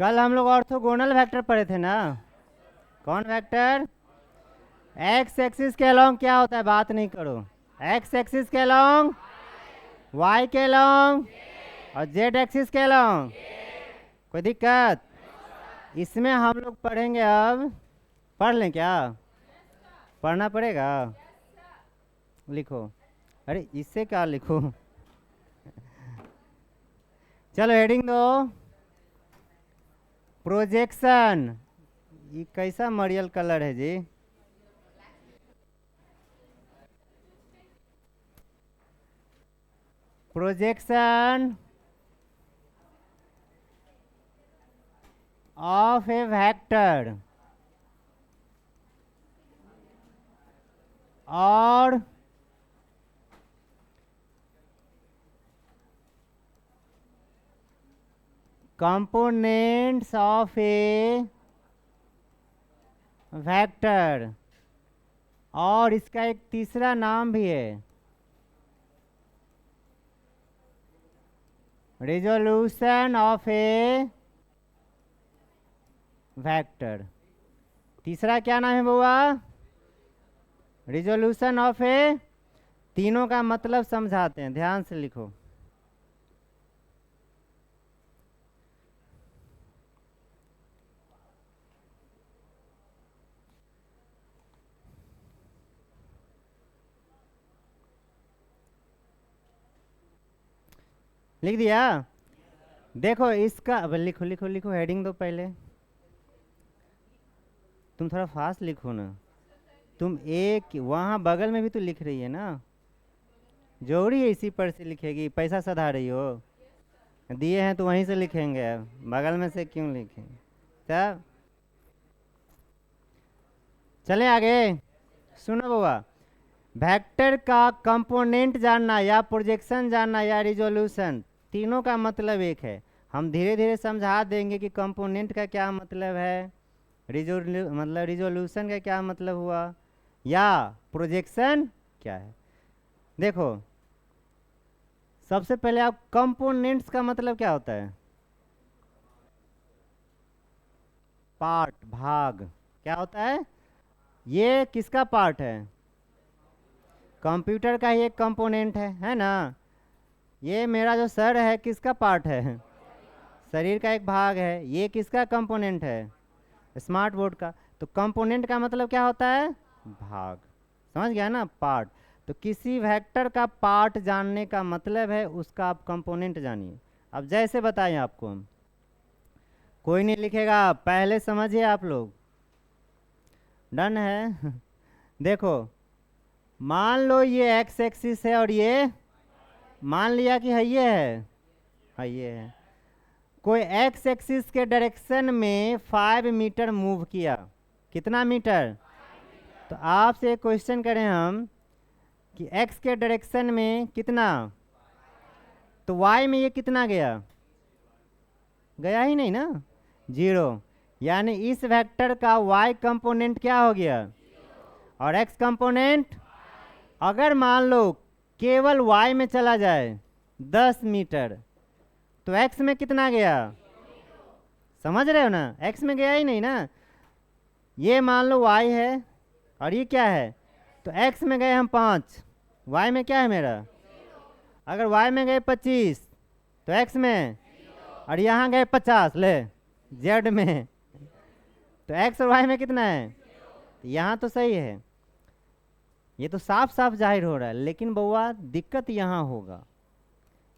कल हम लोग ऑर्थोगोनल वेक्टर पढ़े थे ना। कौन वेक्टर? एक्स एक्सिस के अलोंग क्या होता है, बात नहीं करो। एक्स एक्सिस के अलोंग, वाई के अलोंग और जेड एक्सिस के अलोंग। कोई दिक्कत? इसमें हम लोग पढ़ेंगे अब। पढ़ लें क्या? पढ़ना पड़ेगा। लिखो। अरे इससे क्या लिखो? चलो हेडिंग दो। प्रोजेक्शन। ये कैसा मरियल कलर है जी? प्रोजेक्शन ऑफ ए वेक्टर और कंपोनेंट्स ऑफ ए वेक्टर, और इसका एक तीसरा नाम भी है, रिजोल्यूशन ऑफ ए वेक्टर। तीसरा क्या नाम है बुआ? रिजोल्यूशन ऑफ ए। तीनों का मतलब समझाते हैं, ध्यान से लिखो। लिख दिया? देखो इसका, अब लिखो लिखो लिखो, हेडिंग दो पहले। तुम थोड़ा फास्ट लिखो ना। तुम एक वहाँ बगल में भी तो लिख रही है ना। जोड़ी है, इसी पर से लिखेगी। पैसा सधा रही हो? दिए हैं तो वहीं से लिखेंगे, अब बगल में से क्यों लिखेंगे? तब चले आगे। सुनो बाबा, वेक्टर का कंपोनेंट जानना या प्रोजेक्शन जानना या रिजोल्यूशन, तीनों का मतलब एक है। हम धीरे धीरे समझा देंगे कि कंपोनेंट का क्या मतलब है, रिजोल्यूशन का क्या मतलब हुआ, या प्रोजेक्शन क्या है। देखो, सबसे पहले आप कंपोनेंट्स का मतलब क्या होता है? पार्ट, भाग। क्या होता है? ये किसका पार्ट है? कंप्यूटर का ही एक कंपोनेंट है ना। ये मेरा जो सर है किसका पार्ट है? शरीर का एक भाग है। ये किसका कंपोनेंट है? स्मार्ट बोर्ड का। तो कंपोनेंट का मतलब क्या होता है? भाग। समझ गया ना, पार्ट। तो किसी वेक्टर का पार्ट जानने का मतलब है उसका आप कंपोनेंट जानिए। अब जैसे बताएं आपको हम, कोई नहीं लिखेगा, पहले समझिए आप लोग। डन है? देखो, मान लो ये एक्स एक्सिस है और ये, मान लिया कि है ये है, हाँ ये है। कोई एक्स एक्सिस के डायरेक्शन में 5 मीटर मूव किया। कितना मीटर? तो आपसे एक क्वेश्चन करें हम कि एक्स के डायरेक्शन में कितना, तो वाई में ये कितना गया? गया ही नहीं ना, 0। यानी इस वेक्टर का वाई कंपोनेंट क्या हो गया, और एक्स कंपोनेंट। अगर मान लो केवल वाई में चला जाए 10 मीटर, तो एक्स में कितना गया? समझ रहे हो ना, एक्स में गया ही नहीं ना। ये मान लो वाई है और ये क्या है, तो एक्स में गए हम 5, वाई में क्या है मेरा? अगर वाई में गए 25 तो एक्स में, और यहाँ गए 50 ले जेड में, तो एक्स और वाई में कितना है? तो यहाँ तो सही है, ये तो साफ साफ जाहिर हो रहा है। लेकिन बउआ दिक्कत यहाँ होगा,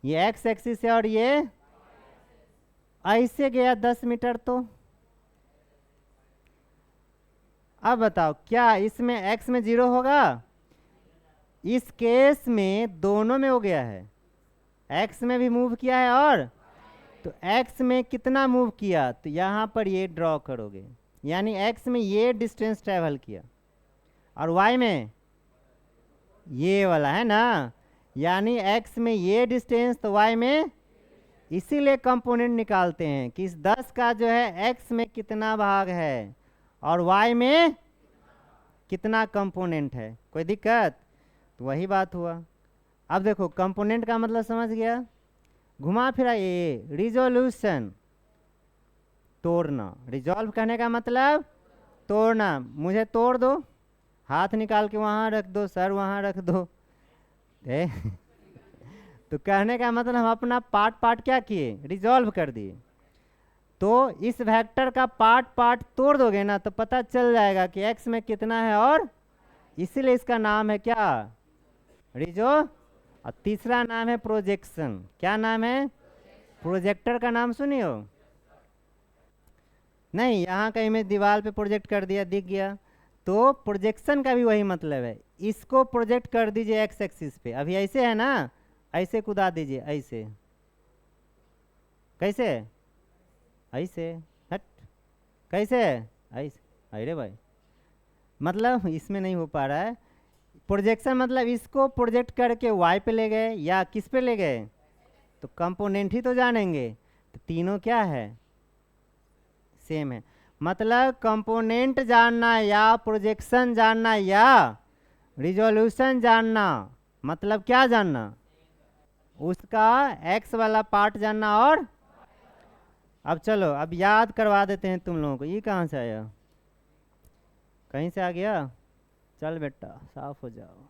ये एक्स एक्सिस है और ये ऐसे गया 10 मीटर। तो अब बताओ, क्या इसमें एक्स में 0 होगा? इस केस में दोनों में हो गया है, एक्स में भी मूव किया है, और तो एक्स में कितना मूव किया, तो यहाँ पर ये ड्रॉ करोगे। यानी एक्स में ये डिस्टेंस ट्रेवल किया, और वाई में ये वाला है ना। यानी एक्स में ये डिस्टेंस तो वाई में, इसीलिए कंपोनेंट निकालते हैं कि इस 10 का जो है एक्स में कितना भाग है और वाई में कितना कंपोनेंट है। कोई दिक्कत? तो वही बात हुआ। अब देखो, कंपोनेंट का मतलब समझ गया। घुमा फिरा ये रिजोल्यूशन, तोड़ना। रिजॉल्व करने का मतलब तोड़ना। मुझे तोड़ दो, हाथ निकाल के वहाँ रख दो, सर वहाँ रख दो। तो कहने का मतलब हम अपना पार्ट पार्ट क्या किए, रिजॉल्व कर दिए। तो इस वेक्टर का पार्ट पार्ट तोड़ दोगे ना तो पता चल जाएगा कि x में कितना है, और इसीलिए इसका नाम है क्या, रिजो। और तीसरा नाम है प्रोजेक्शन। क्या नाम है, प्रोजेक्टर का नाम सुनी हो? नहीं, यहाँ का इमेज दीवार पे प्रोजेक्ट कर दिया, दिख गया। तो प्रोजेक्शन का भी वही मतलब है, इसको प्रोजेक्ट कर दीजिए एक्स एक्सिस पे। अभी ऐसे है ना, ऐसे कुदा दीजिए, ऐसे। कैसे, ऐसे, हट, कैसे, ऐसे। अरे भाई, मतलब इसमें नहीं हो पा रहा है। प्रोजेक्शन मतलब इसको प्रोजेक्ट करके वाई पे ले गए या किस पे ले गए, तो कंपोनेंट ही तो जानेंगे। तो तीनों क्या है, सेम है। मतलब कंपोनेंट जानना या प्रोजेक्शन जानना या रिजोल्यूशन जानना, मतलब क्या जानना, उसका एक्स वाला पार्ट जानना। और अब चलो, अब याद करवा देते हैं तुम लोगों को। ये कहाँ से आया, कहीं से आ गया? चल बेटा साफ हो जाओ।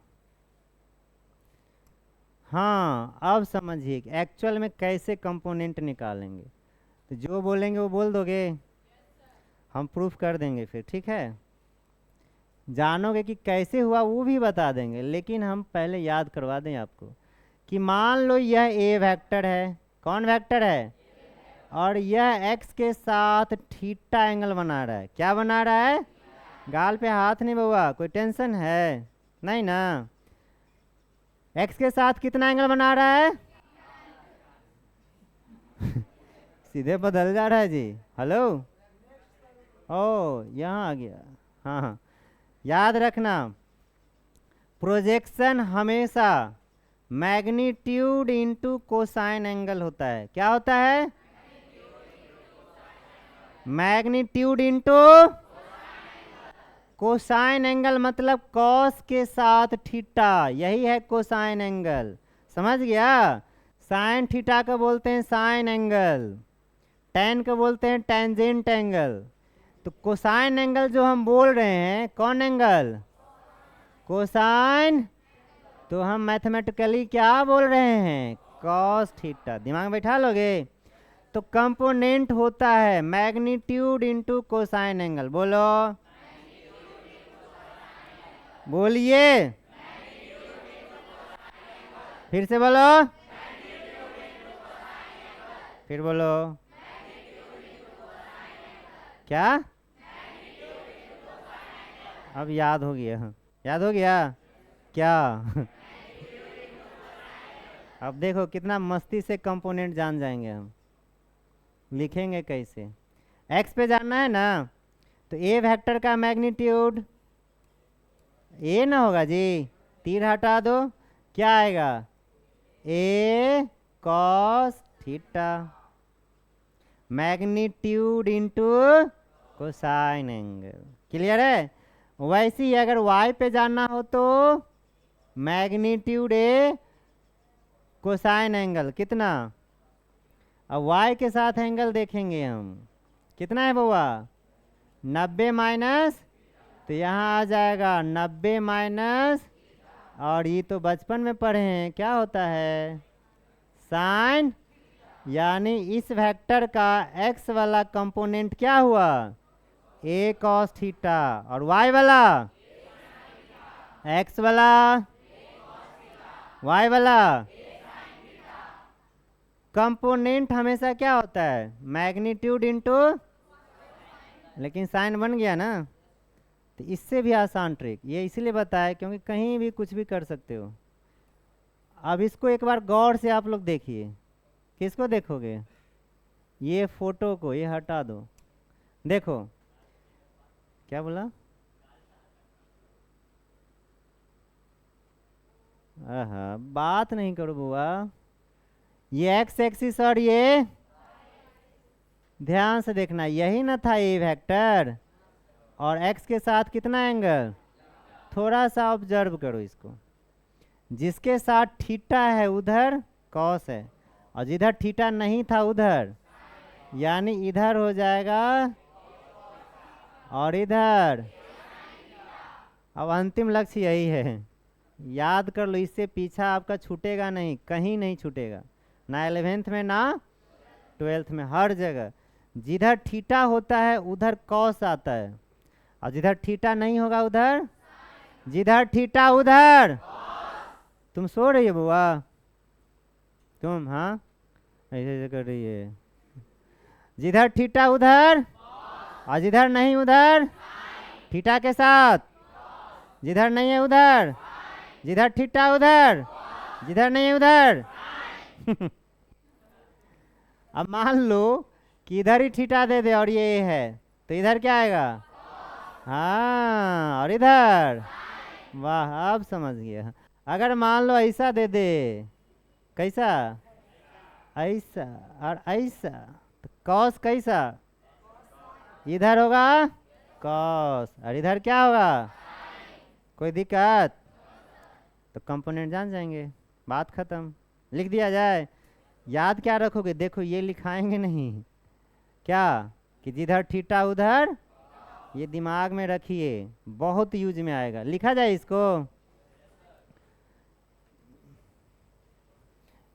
हाँ, अब समझिए एक्चुअल में कैसे कंपोनेंट निकालेंगे। तो जो बोलेंगे वो बोल दोगे, हम प्रूफ कर देंगे फिर, ठीक है। जानोगे कि कैसे हुआ वो भी बता देंगे, लेकिन हम पहले याद करवा दें आपको कि मान लो यह ए वेक्टर है। कौन वेक्टर है, और यह एक्स के साथ थीटा एंगल बना रहा है। क्या बना रहा है, गाल पे हाथ नहीं बउआ, कोई टेंशन है नहीं ना। एक्स के साथ कितना एंगल बना रहा है? सीधे बदल जा रहा है जी। हेलो, ओ यहाँ आ गया। हाँ हाँ, याद रखना, प्रोजेक्शन हमेशा मैग्नीट्यूड इंटू कोसाइन एंगल होता है। क्या होता है, मैग्नीट्यूड इंटू कोसाइन एंगल, मतलब कॉस के साथ थीटा, यही है कोसाइन एंगल। समझ गया? साइन थीटा को बोलते हैं साइन एंगल, टैन को बोलते हैं टेंजेंट एंगल। तो कोसाइन एंगल जो हम बोल रहे हैं, कौन एंगल, कोसाइन। तो हम मैथमेटिकली क्या बोल रहे हैं, कॉस थीटा। दिमाग में बैठा लोगे? तो कंपोनेंट होता है मैग्नीट्यूड इंटू कोसाइन एंगल। बोलो, बोलिए, फिर से बोलो, फिर बोलो, क्या? अब याद हो गया, याद हो गया क्या? अब देखो कितना मस्ती से कंपोनेंट जान जाएंगे हम। लिखेंगे कैसे, एक्स पे जानना है ना, तो ए वेक्टर का मैग्नीट्यूड ए ना होगा जी, तीर हटा दो, क्या आएगा, A cos theta, magnitude into cosine angle. Clear है? वैसे ही अगर y पे जानना हो तो मैग्नीट्यूड ए कोसाइन एंगल कितना। अब y के साथ एंगल देखेंगे हम, कितना है बउआ, 90 माइनस, तो यहाँ आ जाएगा 90 माइनस, और ये तो बचपन में पढ़े हैं, क्या होता है, साइन। यानी इस वेक्टर का x वाला कंपोनेंट क्या हुआ, ए कॉस थीटा, और y वाला, x वाला, y वाला। कंपोनेंट हमेशा क्या होता है, मैग्नीट्यूड इंटू, लेकिन साइन बन गया ना। तो इससे भी आसान ट्रिक ये इसलिए बताया क्योंकि कहीं भी कुछ भी कर सकते हो। अब इसको एक बार गौर से आप लोग देखिए। किसको देखोगे, ये फोटो को, ये हटा दो। देखो क्या बोला, बात नहीं करो बुआ। ये एक्स एक्सिस और ये, ध्यान से देखना, यही ना था ये वेक्टर, और एक्स के साथ कितना एंगल, थोड़ा सा ऑब्जर्व करो इसको। जिसके साथ थीटा है उधर कॉस है, और जिधर थीटा नहीं था उधर, यानी इधर हो जाएगा और इधर। अब अंतिम लक्ष्य यही है, याद कर लो, इससे पीछा आपका छूटेगा नहीं, कहीं नहीं छूटेगा, ना 11th में ना 12th में, हर जगह जिधर थीटा होता है उधर कॉस आता है, और जिधर थीटा नहीं होगा उधर, जिधर थीटा उधर। तुम सो रही है बुआ? तुम, हाँ ऐसे ऐसे कर रही है। जिधर थीटा उधर और जिधर नहीं उधर थीटा के साथ, जिधर नहीं है उधर, जिधर थीटा उधर, जिधर नहीं है उधर। अब मान लो कि इधर ही थीटा दे दे और ये है, तो इधर क्या आएगा? हाँ, और इधर, वाह अब समझ गया। अगर मान लो ऐसा दे दे, कैसा? ऐसा और ऐसा, तो कॉस कैसा? इधर होगा कॉस और इधर क्या होगा? कोई दिक्कत? तो कंपोनेंट जान जाएंगे, बात खत्म। लिख दिया जाए। याद क्या रखोगे? देखो ये लिखाएंगे नहीं क्या कि जिधर थीटा उधर, ये दिमाग में रखिए, बहुत यूज में आएगा। लिखा जाए इसको।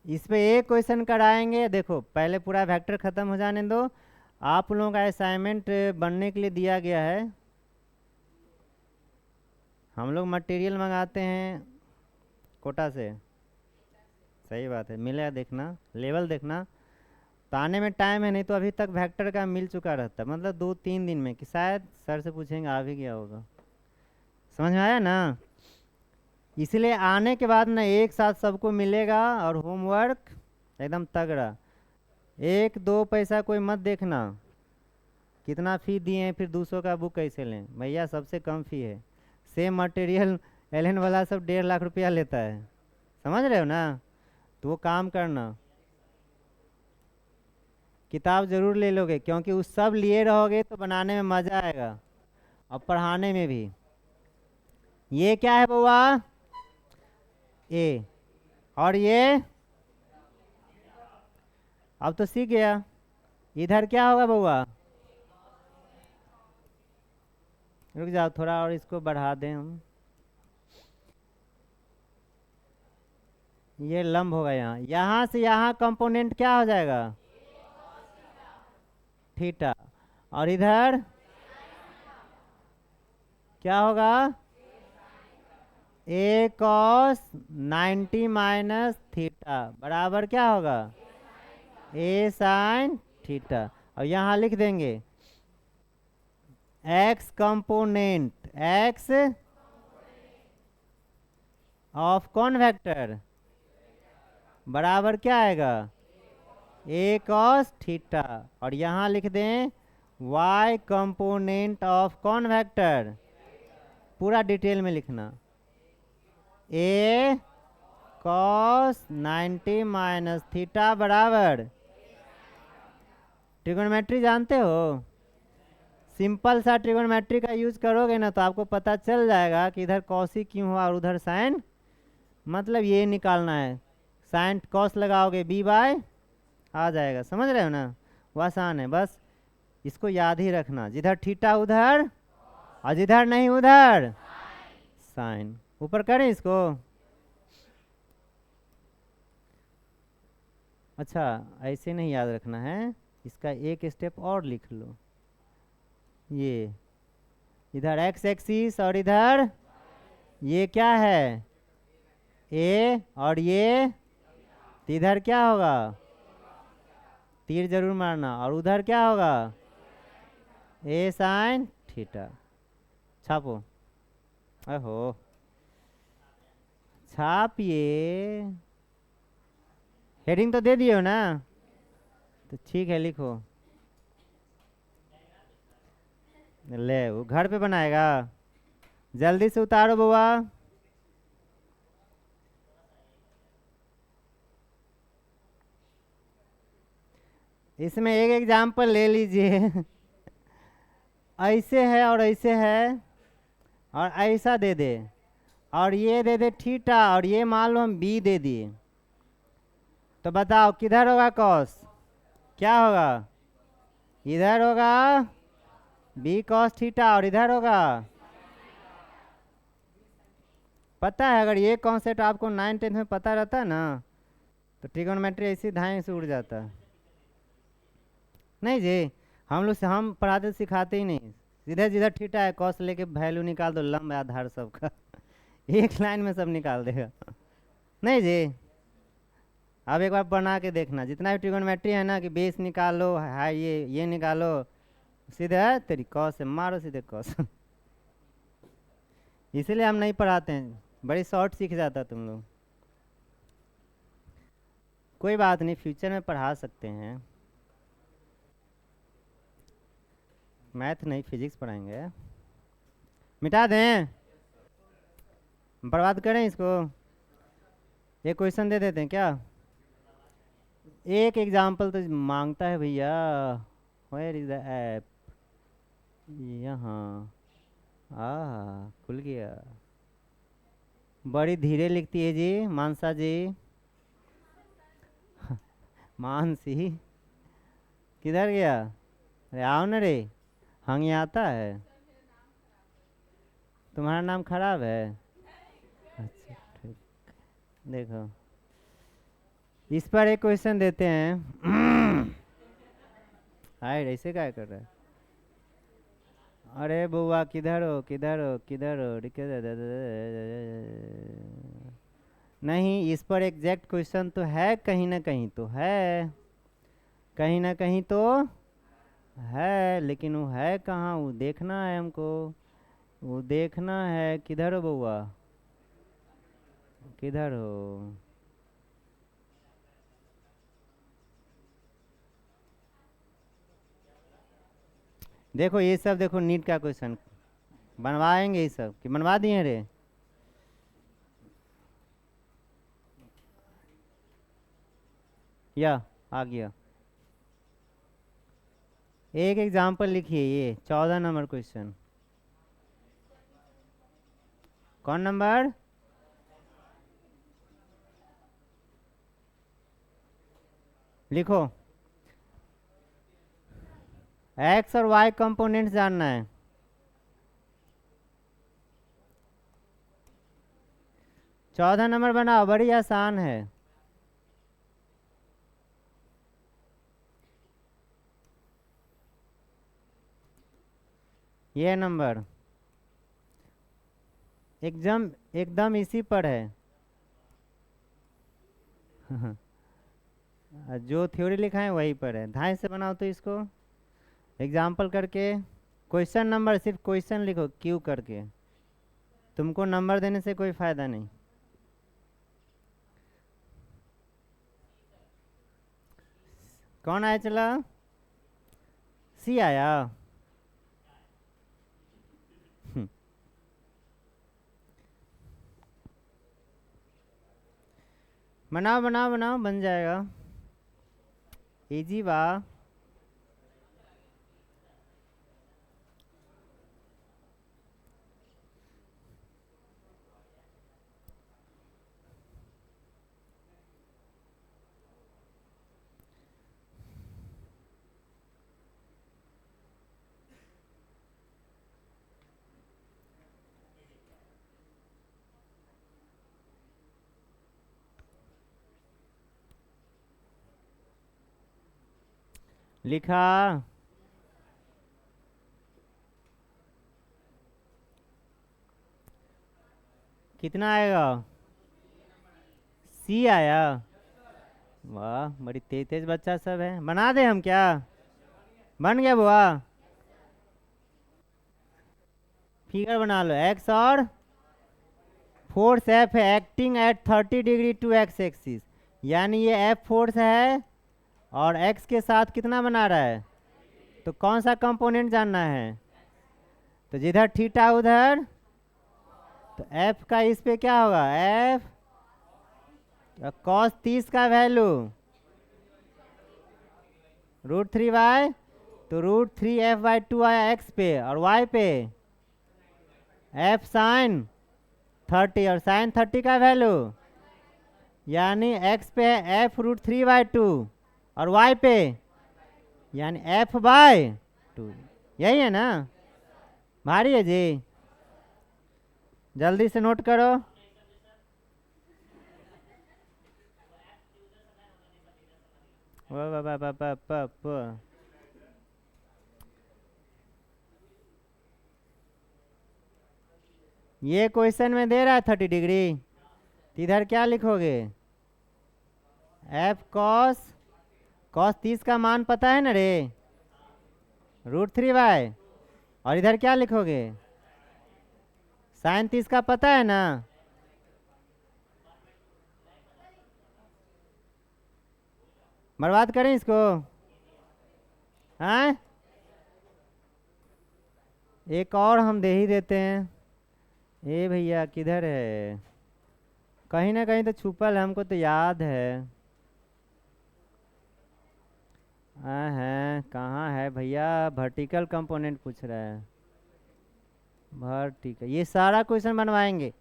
इस पे एक क्वेश्चन कराएंगे। देखो पहले पूरा वेक्टर खत्म हो जाने दो। आप लोगों का असाइनमेंट बनने के लिए दिया गया है। हम लोग मटेरियल मंगाते हैं कोटा से, सही बात है, मिलेगा देखना, लेवल देखना। तो आने में टाइम है, नहीं तो अभी तक वेक्टर का मिल चुका रहता, मतलब 2-3 दिन में, कि शायद सर से पूछेंगे आ भी गया होगा। समझ में आया ना? इसलिए आने के बाद ना एक साथ सबको मिलेगा, और होमवर्क एकदम तगड़ा। 1-2 पैसा कोई मत देखना, कितना फ़ी दिए हैं, फिर 200 का बुक कैसे लें भैया, सबसे कम फ़ी है। सेम मटेरियल एलएन वाला सब 1.5 लाख रुपया लेता है, समझ रहे हो ना? तो वो काम करना, किताब ज़रूर ले लोगे, क्योंकि उस सब लिए रहोगे तो बनाने में मज़ा आएगा और पढ़ाने में भी। ये क्या है बुआ? ए, और ये अब तो सीख गया। इधर क्या होगा बुआ? रुक जाओ थोड़ा और इसको बढ़ा दें हम। ये लंब होगा यहाँ, यहाँ से यहाँ कंपोनेंट क्या हो जाएगा? थीटा। और इधर क्या होगा? ए कॉस 90 माइनस थीटा बराबर क्या होगा? ए साइन थीटा। और यहाँ लिख देंगे एक्स कंपोनेंट, एक्स ऑफ कौन वेक्टर बराबर क्या आएगा? A cos theta. और यहाँ लिख दें वाई कंपोनेंट ऑफ कौन वेक्टर, पूरा डिटेल में लिखना, ए कॉस 90 माइनस थीटा बराबर। ट्रिगोनोमेट्री जानते हो? सिंपल सा ट्रिगोनोमेट्री का यूज करोगे ना तो आपको पता चल जाएगा कि इधर कॉसी क्यों हुआ और उधर साइन, मतलब ये निकालना है। साइन कॉस लगाओगे बी बाय आ जाएगा, समझ रहे हो ना? वो आसान है, बस इसको याद ही रखना, जिधर थीटा उधर और जिधर नहीं उधर साइन। ऊपर करें इसको। अच्छा ऐसे नहीं याद रखना है, इसका एक स्टेप और लिख लो। ये इधर एक्स एक्सिस और इधर ये क्या है? ए, और ये तो इधर क्या होगा? तीर जरूर मारना। और उधर क्या होगा? ए साइन थीटा। छापो। अहो छापिए। हेडिंग तो दे दिए हो ना? तो ठीक है लिखो। ले वो घर पे बनाएगा, जल्दी से उतारो बुआ। इसमें एक एग्जाम्पल ले लीजिए। ऐसे है और ऐसे है और ऐसा दे दे, और ये दे दे थीटा, और ये मान लो हम बी दे दिए, तो बताओ किधर होगा कॉस? क्या होगा? इधर होगा बी कॉस थीटा और इधर होगा, पता है। अगर ये कॉन्सेप्ट आपको 9th-10th में पता रहता ना तो ट्रिगोनोमेट्री ऐसी धाएँ से उड़ जाता। नहीं जी, हम लोग से हम पढ़ाते सिखाते ही नहीं, सीधे जिधर थीटा है कॉस लेके वैल्यू निकाल दो, लंब आधार सबका एक लाइन में सब निकाल देगा। नहीं जी, अब एक बार बना के देखना, जितना भी ट्रिगोनोमेट्री है ना कि बेस निकालो, हाई ये निकालो, सीधे है तेरी कॉस से मारो सीधे कॉस इसीलिए हम नहीं पढ़ाते हैं, बड़ी शॉर्ट सीख जाता तुम लोग। कोई बात नहीं, फ्यूचर में पढ़ा सकते हैं, मैथ नहीं फिजिक्स पढ़ाएंगे। मिटा दें, बर्बाद करें इसको, एक क्वेश्चन दे देते हैं क्या? एक एग्जाम्पल तो मांगता है भैया। Where is the app? यहाँ खुल गया। बड़ी धीरे लिखती है जी मानसा जी मानसी किधर गया? अरे आओ न रे, हंग यहाँ आता है। तुम्हारा नाम खराब है? अच्छा ठीक, देखो इस पर एक क्वेश्चन देते हैं हाय ऐसे क्या कर रहा है? अरे बुआ किधर हो किधर हो किधर हो नहीं, इस पर एग्जैक्ट क्वेश्चन तो है, कहीं ना कहीं तो है, कहीं ना कहीं तो है, लेकिन वो है कहाँ, वो देखना है हमको, वो देखना है। किधर हो बुआ, किधर हो? देखो ये सब देखो नीट का क्वेश्चन बनवाएंगे, ये सब कि बनवा दिए रे? या आ गया, एक एग्जाम्पल लिखिए, ये 14 नंबर क्वेश्चन। कौन नंबर? लिखो, एक्स और वाई कंपोनेंट्स जानना है। चौदह नंबर बनाओ, बड़ी आसान है। ये नंबर एकदम एकदम इसी पर है जो थ्योरी लिखा है वही पर है। ढाई से बनाओ तो इसको एग्जाम्पल करके, क्वेश्चन नंबर सिर्फ क्वेश्चन लिखो क्यू करके, तुमको नंबर देने से कोई फायदा नहीं। कौन आया चला? सी आया बनाओ बनाओ बनाओ, बन जाएगा, इजी बा। लिखा, कितना आएगा? सी आया। वाह, बड़ी तेज तेज बच्चा सब है। बना दे हम क्या? बन गया बुआ, फिगर बना लो। एक्स और फोर्स एफ है acting at 30 degree to X axis, यानी ये एफ फोर्स है और एक्स के साथ कितना बना रहा है, तो कौन सा कंपोनेंट जानना है? तो जिधर थीटा उधर, तो एफ का इस पे क्या होगा, एफ कॉस 30 का वैल्यू √3y, तो √3f/2 आया एक्स पे, और वाई पे एफ साइन 30, और साइन 30 का वैल्यू यानी एक्स पे है एफ √3/2 और वाई पे यानी F/2, यही है ना? भारी है जी, जल्दी से नोट करो। ये क्वेश्चन में दे रहा है 30 डिग्री, इधर क्या लिखोगे? F cos 30 का मान पता है ना रे, √3y। और इधर क्या लिखोगे? sin 30 का पता है ना? बर्बाद करें इसको? हाँ, एक और हम दे ही देते हैं। ए भैया किधर है? कहीं ना कहीं तो छुपल है, हमको तो याद है। है कहाँ है भैया? वर्टिकल कंपोनेंट पूछ रहा है। वर्टिकल, ये सारा क्वेश्चन बनवाएंगे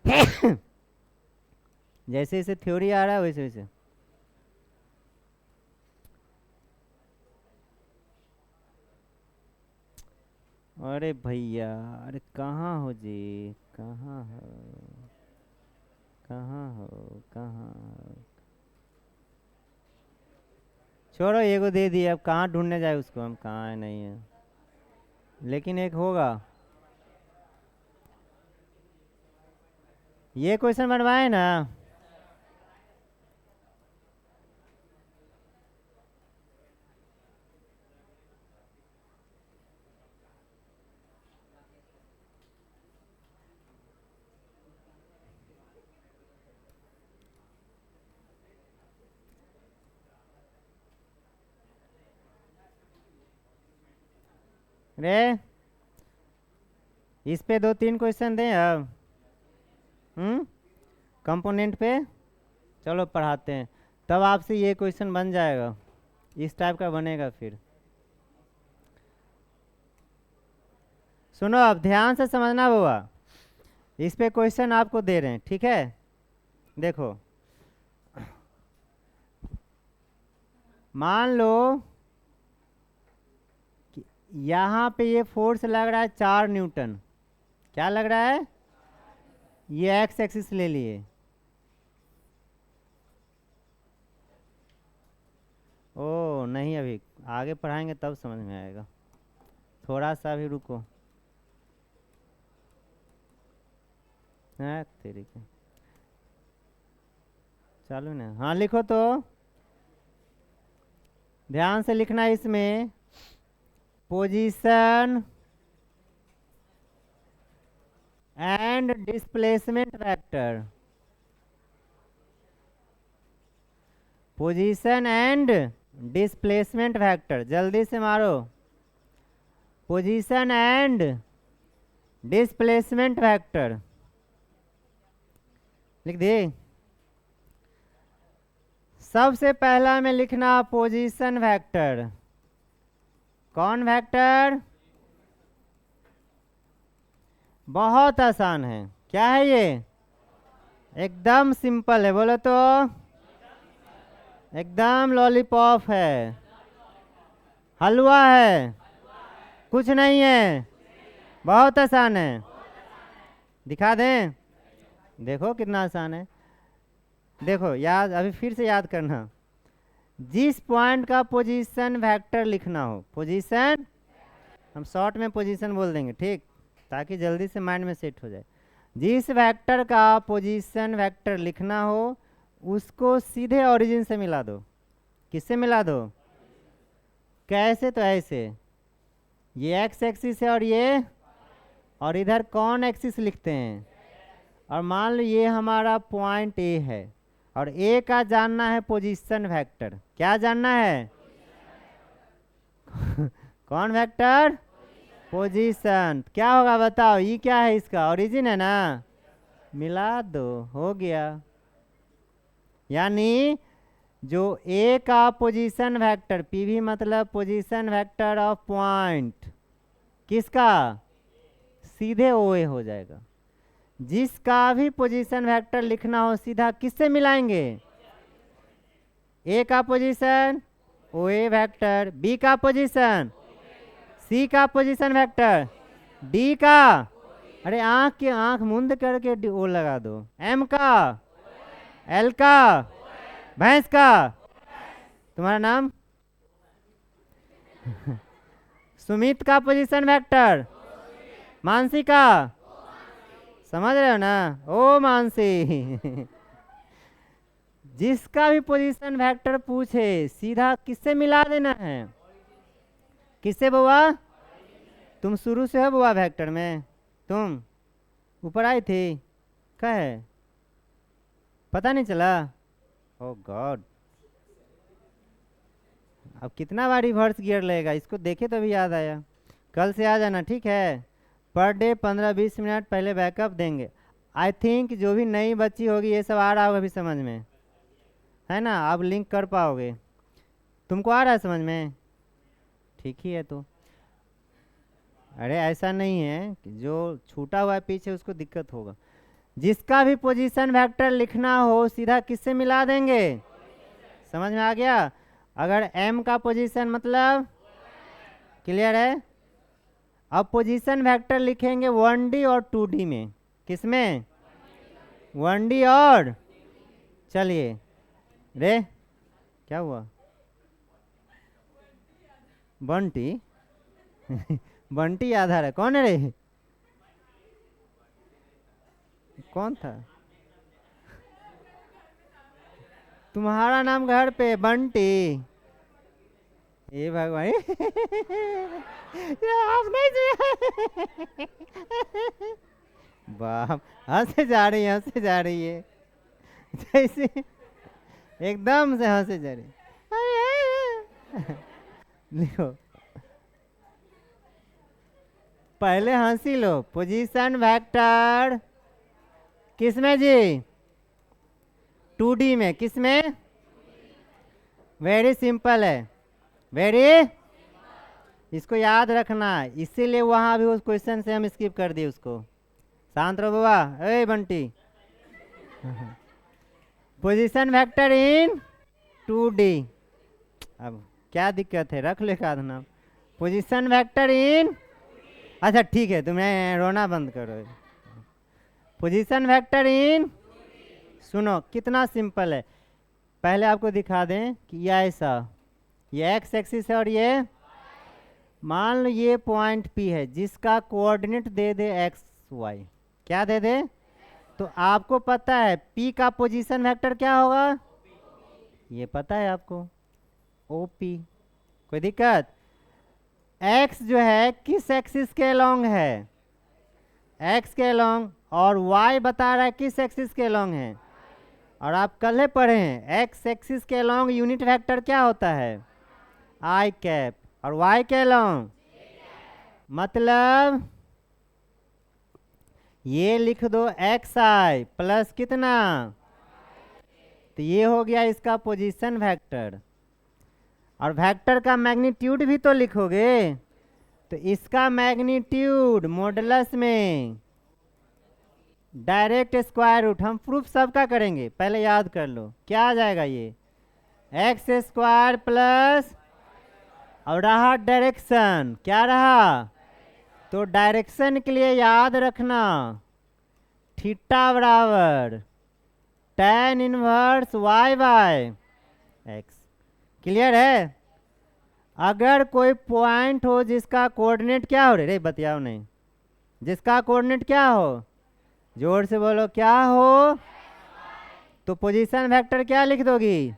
जैसे जैसे थ्योरी आ रहा है वैसे वैसे। अरे भैया, अरे कहाँ हो जी? कहाँ हो? कहाँ हो? कहाँ हो? छोड़ो, एगो दे दिए, अब कहाँ ढूंढने जाए उसको हम? कहाँ है, नहीं है, लेकिन एक होगा। ये क्वेश्चन बनवाए ना? रे इस पे 2-3 क्वेश्चन दें अब। कंपोनेंट पे चलो पढ़ाते हैं, तब आपसे ये क्वेश्चन बन जाएगा, इस टाइप का बनेगा फिर। सुनो, अब ध्यान से समझना बुआ, इस पे क्वेश्चन आपको दे रहे हैं, ठीक है? देखो, मान लो कि यहाँ पे ये फोर्स लग रहा है 4 न्यूटन। क्या लग रहा है? ये एक्स एक्सिस ले लिए। ओ नहीं, अभी आगे पढ़ाएंगे तब समझ में आएगा, थोड़ा सा भी रुको। हाँ तेरी के, चालू ना? हाँ लिखो तो, ध्यान से लिखना इसमें। Position and displacement vector, position and displacement vector, जल्दी से मारो। पोजीशन एंड डिस्प्लेसमेंट वेक्टर लिख दे। सबसे पहला में लिखना पोजीशन वेक्टर। कौन वेक्टर? बहुत आसान है। क्या है ये? एकदम सिंपल है, बोलो तो। एकदम लॉलीपॉप है, हलवा है, कुछ नहीं है, बहुत आसान है। दिखा दें? देखो कितना आसान है। देखो याद, अभी फिर से याद करना, जिस पॉइंट का पोजीशन वेक्टर लिखना हो, पोजीशन, हम शॉर्ट में पोजीशन बोल देंगे, ठीक, ताकि जल्दी से माइंड में सेट हो जाए। जिस वेक्टर का पोजीशन वेक्टर लिखना हो उसको सीधे ओरिजिन से मिला दो। किससे मिला दो? कैसे? तो ऐसे, ये एक्स एक्सिस है और इधर कौन एक्सिस लिखते हैं, और मान लो ये हमारा पॉइंट ए है और ए का जानना है पोजीशन वेक्टर। क्या जानना है? कौन वेक्टर? पोजीशन। क्या होगा बताओ? ये क्या है? इसका ओरिजिन है ना, मिला दो, हो गया। यानी जो ए का पोजीशन वेक्टर, पीवी मतलब पोजीशन वेक्टर ऑफ पॉइंट, किसका? सीधे ओए हो जाएगा। जिसका भी पोजीशन वेक्टर लिखना हो सीधा किससे मिलाएंगे? ए का पोजीशन ओ ए वेक्टर, बी का पोजीशन, सी का पोजीशन वेक्टर, डी का, अरे आंख की आंख मुंद करके ओ लगा दो, एम का, एल का, भैंस का, तुम्हारा नाम सुमित का पोजीशन वेक्टर, मानसी का, समझ रहे हो ना, ओ मानसी जिसका भी पोजीशन वेक्टर पूछे सीधा किससे मिला देना है, किससे बुआ, तुम शुरू से हो बुआ वेक्टर में, तुम ऊपर आई थी, क्या है पता नहीं चला, ओ गॉड, अब कितना बार रिवर्स गियर लगेगा, इसको देखे तो भी याद आया, कल से आ जाना ठीक है, पर डे 15-20 मिनट पहले बैकअप देंगे। आई थिंक जो भी नई बच्ची होगी ये सब आ रहा होगा अभी समझ में, है ना, आप लिंक कर पाओगे, तुमको आ रहा है समझ में, ठीक ही है तो, अरे ऐसा नहीं है कि जो छूटा हुआ है पीछे उसको दिक्कत होगा, जिसका भी पोजीशन वेक्टर लिखना हो सीधा किससे मिला देंगे, समझ में आ गया, अगर एम का पोजीशन मतलब क्लियर है, अब पोजीशन वेक्टर लिखेंगे 1D और 2D में, किसमें 1D और, चलिए रे क्या हुआ बंटी बंटी आधार है, कौन है रे, कौन था तुम्हारा नाम घर पे बंटी, ये भगवान आप नहीं बाप हंसे जा रही है, हंसे जा रही है जैसे एकदम से हंसे जा रही है लिखो पहले हंसी लो, पोजीशन वेक्टर किसमें जी 2D में, किसमें, वेरी सिंपल है, वेरी, इसको याद रखना, इसीलिए वहां भी उस क्वेश्चन से हम स्किप कर दिए उसको, शांत रहो बाबा, ए बंटी पोजीशन वेक्टर इन 2D, अब क्या दिक्कत है, रख ले का नाम, पोजीशन वेक्टर इन, अच्छा ठीक है तुम्हें रोना बंद करो, पोजीशन वेक्टर इन, सुनो कितना सिंपल है, पहले आपको दिखा दें कि यह ऐसा, ये एक्स एक्सिस है और ये, मान लो ये पॉइंट P है जिसका कोऑर्डिनेट दे दे एक्स वाई, क्या दे दे, तो आपको पता है P का पोजीशन वेक्टर क्या होगा, ये पता है आपको, OP, कोई दिक्कत, x जो है किस एक्सिस के अलोंग है, x के अलोंग, और y बता रहा है किस एक्सिस के अलोंग है, और आप कल ही पढ़े हैं एक्स एक्सिस के अलोंग यूनिट वेक्टर क्या होता है आई कैप, और वाई के अलोंग, मतलब ये लिख दो एक्स आई प्लस कितना, तो ये हो गया इसका पोजीशन वेक्टर, और वेक्टर का मैग्नीट्यूड भी तो लिखोगे, तो इसका मैग्नीट्यूड मॉडुलस में डायरेक्ट स्क्वायर रूट, हम प्रूफ सबका करेंगे, पहले याद कर लो क्या आ जाएगा, ये एक्स स्क्वायर प्लस, और रहा डायरेक्शन, क्या रहा, तो डायरेक्शन के लिए याद रखना थीटा बराबर tan inverse Y by X, clear है, अगर कोई पॉइंट हो जिसका कोऑर्डिनेट क्या हो रे बतियाओ नहीं, जिसका कोऑर्डिनेट क्या हो, जोर से बोलो क्या हो, तो पोजीशन वेक्टर क्या लिख दोगी,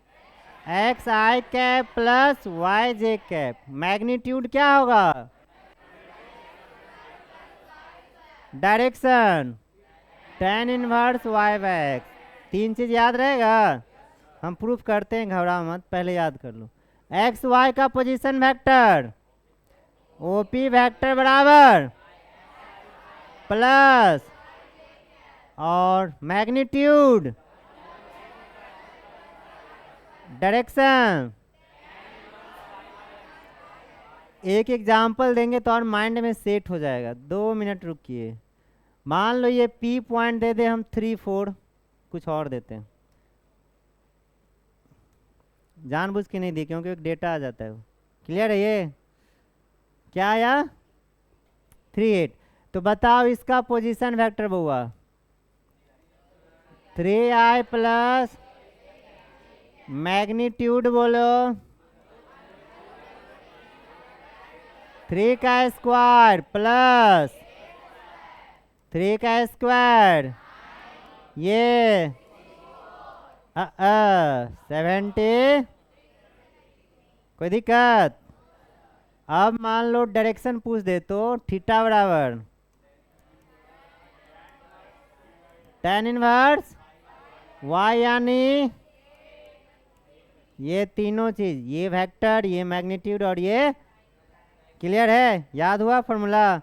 X I cap plus Y J cap, magnitude क्या होगा, direction tan inverse Y by X, तीन चीज याद रहेगा, हम प्रूफ करते हैं घबराओ मत, पहले याद कर लो, एक्स वाई का पोजीशन वेक्टर ओपी वेक्टर बराबर प्लस और मैग्नीट्यूड डायरेक्शन, एक एग्जाम्पल देंगे तो और माइंड में सेट हो जाएगा, 2 मिनट रुकिए, मान लो ये P पॉइंट दे दे हम 3 4, कुछ और देते हैं, जानबूझ के नहीं दी क्योंकि एक डेटा आ जाता है वो। क्लियर है ये? क्या आया? 3 8। तो बताओ इसका पोजीशन वेक्टर हुआ 3i प्लस मैग्नीट्यूड बोलो 3 का स्क्वायर प्लस 3 का स्क्वायर ये 70। कोई दिक्कत? अब मान लो डायरेक्शन पूछ दे तो थीटा बराबर tan इनवर्स y यानी ये तीनों चीज, ये वेक्टर, ये मैग्नीट्यूड और ये। क्लियर है? याद हुआ फॉर्मूला?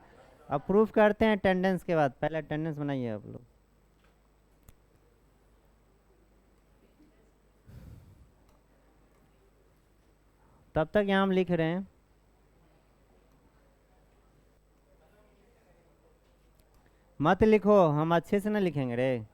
अब प्रूफ करते हैं अटेंडेंस के बाद। पहले अटेंडेंस बनाइए आप लोग। तब तक यहाँ हम लिख रहे हैं। मत लिखो, हम अच्छे से ना लिखेंगे रे।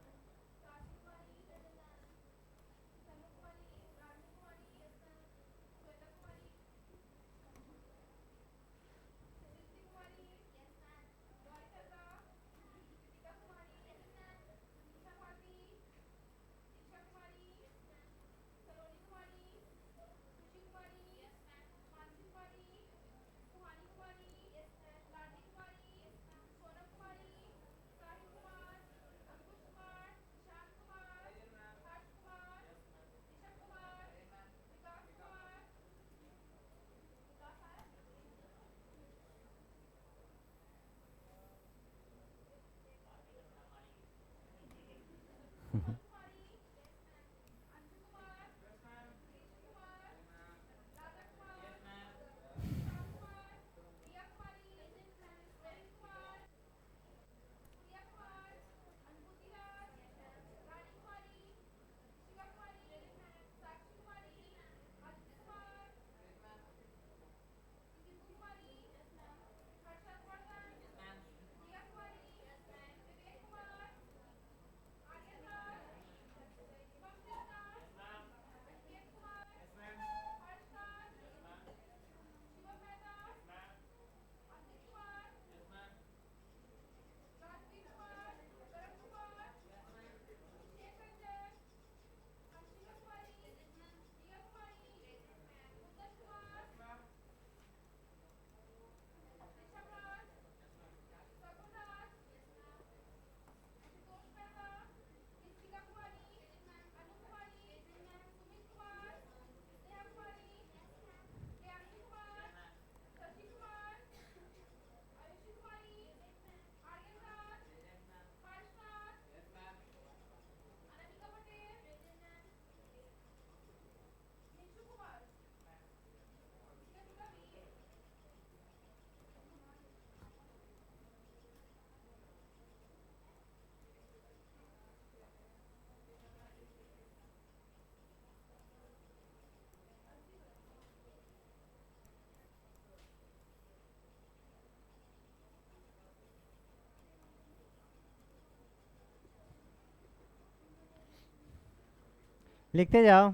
लिखते जाओ।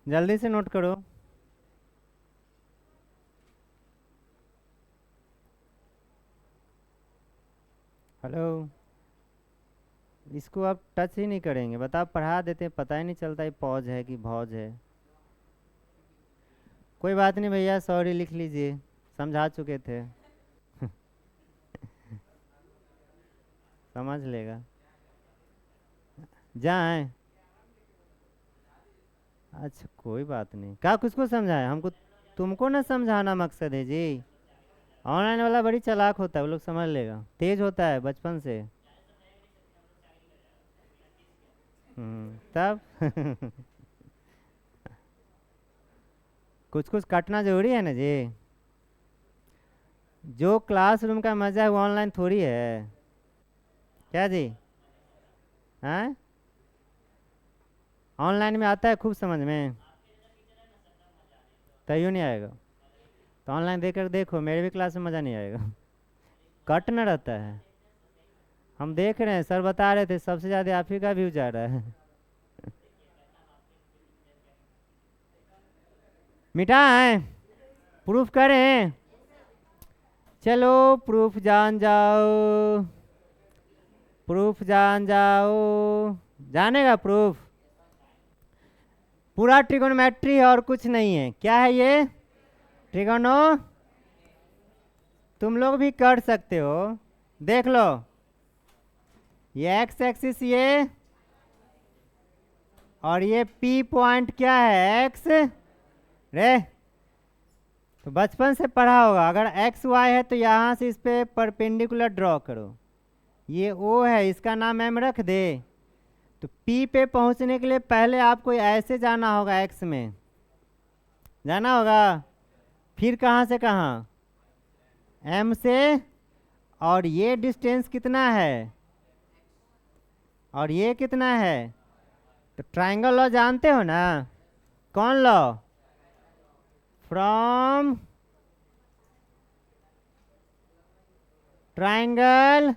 जल्दी से नोट करो। हेलो, इसको आप टच ही नहीं करेंगे? बताओ, पढ़ा देते पता ही नहीं चलता ये पॉज है कि भौज है। कोई बात नहीं भैया, सॉरी लिख लीजिए, समझा चुके थे। समझ लेगा। जाएं? अच्छा कोई बात नहीं। क्या किसको समझाएं? हमको तुमको ना समझाना मकसद है जी। ऑनलाइन वाला बड़ी चालाक होता है, वो लोग समझ लेगा, तेज होता है बचपन से। तब कुछ कुछ काटना जरूरी है ना जी। जो क्लासरूम का मजा है वो ऑनलाइन थोड़ी है। क्या जी? हाँ, ऑनलाइन में आता है खूब समझ में, तैयो नहीं आएगा। तो ऑनलाइन देख कर देखो, मेरे भी क्लास में मज़ा नहीं आएगा। कट न रहता है। हम देख रहे हैं, सर बता रहे थे सबसे ज़्यादा आप ही का व्यू जा रहा है। मिटाएं? प्रूफ करें? चलो प्रूफ जान जाओ, प्रूफ जान जाओ। जानेगा प्रूफ? पूरा ट्रिगोनोमेट्री है और कुछ नहीं है। क्या है ये? ट्रिगोनो। तुम लोग भी कर सकते हो, देख लो। ये एक्स एक्सिस ये, और ये पी पॉइंट क्या है? X ray. तो बचपन से पढ़ा होगा, अगर एक्स वाई है तो यहाँ से इस पे परपेंडिकुलर ड्रॉ करो। ये ओ है, इसका नाम एम रख दे। तो पी पे पहुँचने के लिए पहले आपको ऐसे जाना होगा, एक्स में जाना होगा, फिर कहाँ से कहाँ? एम से। और ये डिस्टेंस कितना है? और ये कितना है? तो ट्राइंगल लॉ जानते हो ना? कौन लॉ? From triangle.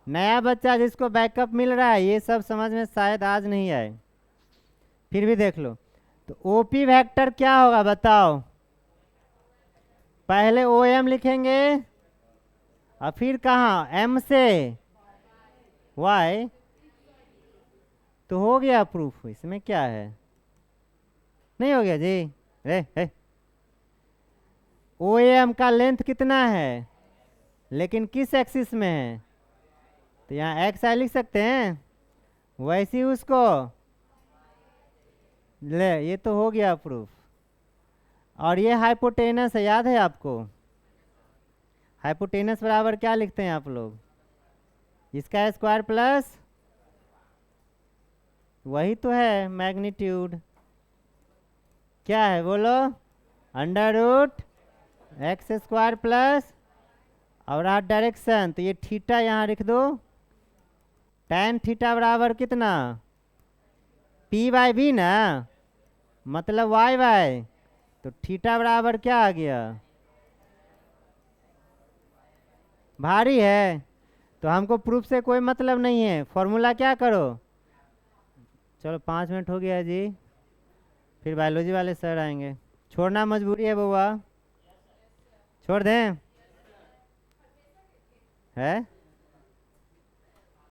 नया बच्चा जिसको बैकअप मिल रहा है, ये सब समझ में शायद आज नहीं आए, फिर भी देख लो। तो ओपी वेक्टर क्या होगा बताओ? पहले ओ एम लिखेंगे और फिर कहाँ? एम से वाई। तो हो गया प्रूफ। इसमें क्या है? नहीं हो गया जी? रे ओ एम का लेंथ कितना है, लेकिन किस एक्सिस में है? तो यहाँ एक्स आई लिख सकते हैं, वैसे ही उसको ले। ये तो हो गया प्रूफ। और ये हाइपोटेनस है, याद है आपको? हाइपोटेनस बराबर क्या लिखते हैं आप लोग? इसका स्क्वायर प्लस, वही तो है मैग्नीट्यूड। क्या है बोलो? Under root X square plus, और आप डायरेक्शन, तो ये थीटा यहाँ लिख दो। tan थीटा बराबर कितना? पी बाई बी ना, मतलब वाई बाई। तो थीटा बराबर क्या आ गया? भारी है। तो हमको प्रूफ से कोई मतलब नहीं है, फॉर्मूला क्या करो। चलो 5 मिनट हो गया जी, फिर बायोलॉजी वाले सर आएंगे। छोड़ना मजबूरी है बुआ, छोड़ दें? है